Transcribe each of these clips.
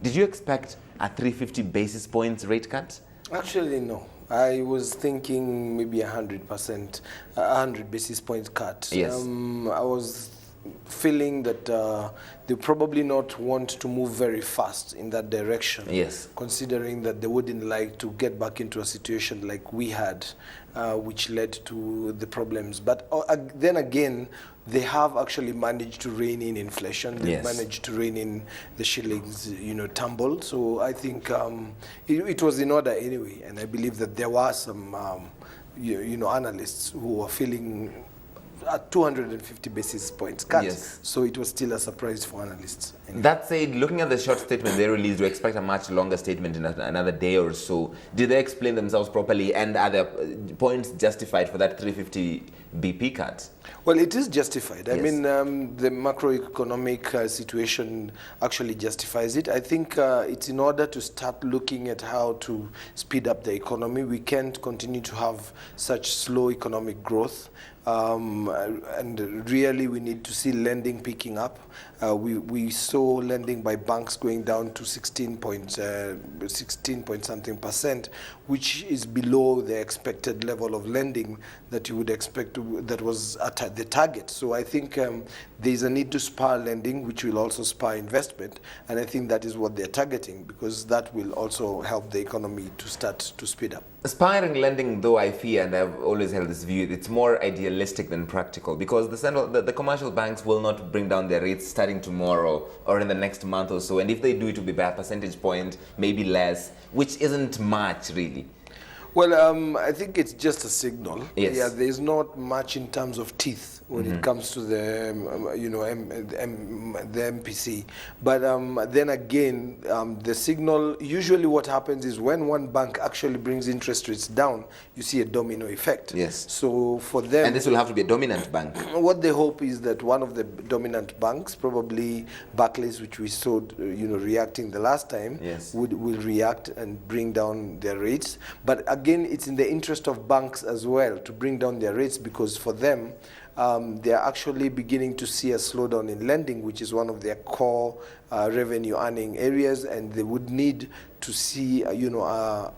Did you expect a 350 basis points rate cut? Actually, no. I was thinking maybe 100%, 100 basis points cut. Yes. I was feeling that they probably not want to move very fast in that direction. Yes. Considering that they wouldn't like to get back into a situation like we had, which led to the problems. But then again, they have actually managed to rein in inflation. They Yes. managed to rein in the shillings, tumble. So I think it was in order anyway. And I believe that there were some, analysts who were feeling at 250 basis points cut. Yes. So it was still a surprise for analysts. That said, looking at the short statement they released, we expect a much longer statement in another day or so. Did they explain themselves properly, and are the points justified for that 350 BP cut? Well, it is justified. Yes. I mean, the macroeconomic situation actually justifies it. I think it's in order to start looking at how to speed up the economy. We can't continue to have such slow economic growth. And really we need to see lending picking up. We saw lending by banks going down to 16 point something percent, which is below the expected level of lending that you would expect that was at the target. So I think there's a need to spur lending, which will also spur investment, and I think that is what they're targeting, because that will also help the economy to start to speed up. Aspiring lending, though, I fear, and I've always held this view, it's more idealistic than practical, because the commercial banks will not bring down their rates starting tomorrow or in the next month or so, and if they do, it will be by a percentage point, maybe less, which isn't much really. Well, I think it's just a signal. Yes. Yeah, there's not much in terms of teeth when it comes to the, the MPC. But then again, the signal, usually what happens is when one bank actually brings interest rates down, you see a domino effect. Yes. So for them... And this will have to be a dominant bank. What they hope is that one of the dominant banks, probably Barclays, which we saw, reacting the last time, yes, will react and bring down their rates. But again, it's in the interest of banks as well to bring down their rates, because for them, they are actually beginning to see a slowdown in lending, which is one of their core revenue earning areas, and they would need to see, that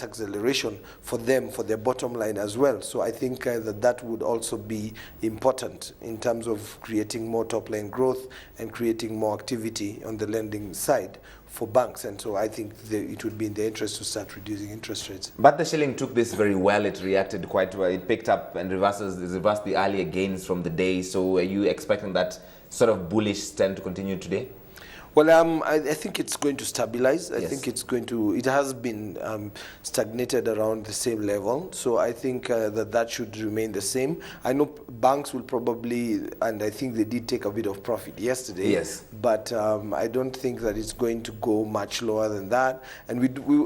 acceleration for them, for their bottom line as well. So I think that would also be important in terms of creating more top line growth and creating more activity on the lending side for banks. And so I think it would be in their interest to start reducing interest rates. But the shilling took this very well. It reacted quite well. It picked up and reversed the earlier gains from the day. So are you expecting that sort of bullish trend to continue today? Well, I think it's going to stabilize. I Yes. think it has been stagnated around the same level. So I think that should remain the same. I know banks will probably, and I think they did take a bit of profit yesterday. Yes. But I don't think that it's going to go much lower than that. And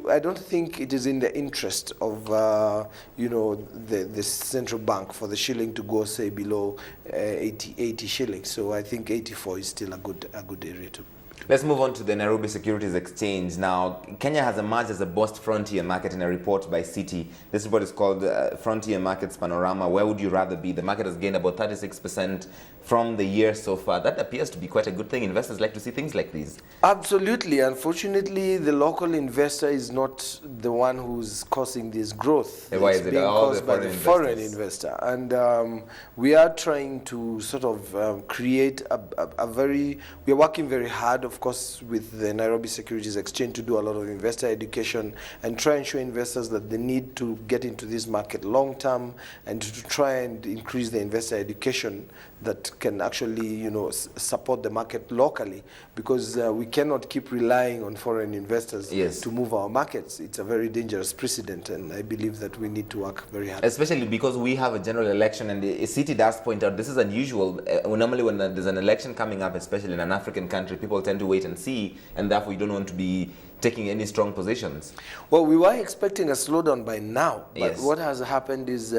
I don't think it is in the interest of, the central bank for the shilling to go, say, below 80 shillings. So I think 84 is still a good area to. Let's move on to the Nairobi Securities Exchange. Now, Kenya has emerged as a bust frontier market in a report by Citi. This report is called Frontier Markets Panorama. Where would you rather be? The market has gained about 36% from the year so far. That appears to be quite a good thing. Investors like to see things like these. Absolutely. Unfortunately, the local investor is not the one who's causing this growth. Why is it? Being All caused the by foreign the foreign investors. investor. And we are trying to sort of create we are working very hard, of course, with the Nairobi Securities Exchange to do a lot of investor education and try and show investors that they need to get into this market long term and to try and increase the investor education that can actually, support the market locally, because we cannot keep relying on foreign investors Yes. to move our markets. It's a very dangerous precedent, and I believe that we need to work very hard. Especially because we have a general election, and the Citi does point out this is unusual. Normally when there's an election coming up, especially in an African country, people tend to wait and see, and therefore you don't want to be taking any strong positions. Well, we were expecting a slowdown by now, but Yes. what has happened is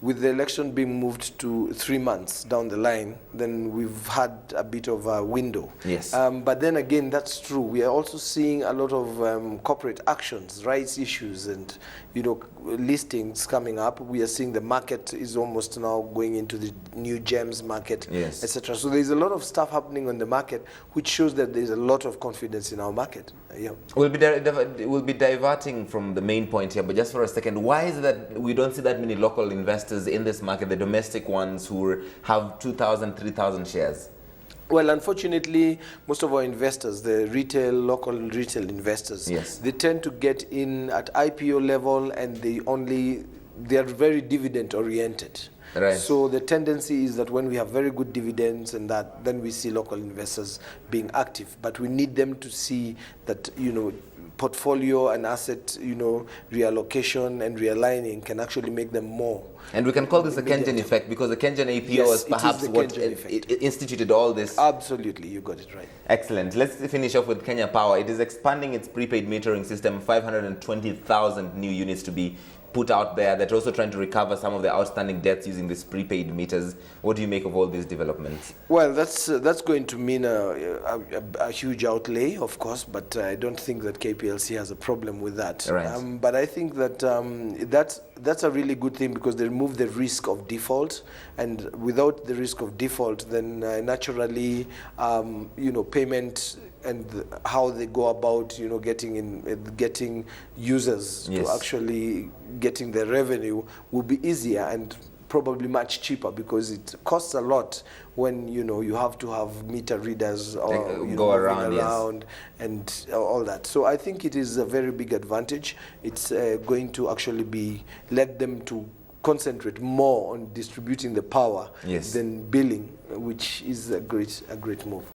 with the election being moved to 3 months down the line, then we've had a bit of a window. Yes. But then again, that's true. We are also seeing a lot of corporate actions, rights issues, and listings coming up. We are seeing the market is almost now going into the new gems market, Yes. etc. So there's a lot of stuff happening on the market, which shows that there's a lot of confidence in our market. Yeah. We'll be diverting from the main point here, but just for a second, why is it that we don't see that many local investors in this market, the domestic ones who have 2,000, 3,000 shares? Well, unfortunately, most of our investors, the local retail investors, Yes. they tend to get in at IPO level, and they are very dividend oriented. Right. So the tendency is that when we have very good dividends and that, then we see local investors being active. But we need them to see that, portfolio and asset, reallocation and realigning can actually make them more. And we can call this the Kenyan effect, because the Kenyan APO Yes, is it is perhaps the what Kenyan effect. instituted all this. Absolutely, you got it right. Excellent. Let's finish off with Kenya Power. It is expanding its prepaid metering system, 520,000 new units to be put out there. They're also trying to recover some of the outstanding debts using these prepaid meters. What do you make of all these developments? Well, that's going to mean a huge outlay, of course, but I don't think that KPLC has a problem with that. Right. But I think that that's a really good thing, because they remove the risk of default, and without the risk of default, then naturally, payment and how they go about, getting users Yes. to actually getting the revenue will be easier and probably much cheaper, because it costs a lot when you have to have meter readers or go around, yes, and all that. So I think it is a very big advantage. It's going to actually let them to concentrate more on distributing the power, yes, than billing, which is a great move.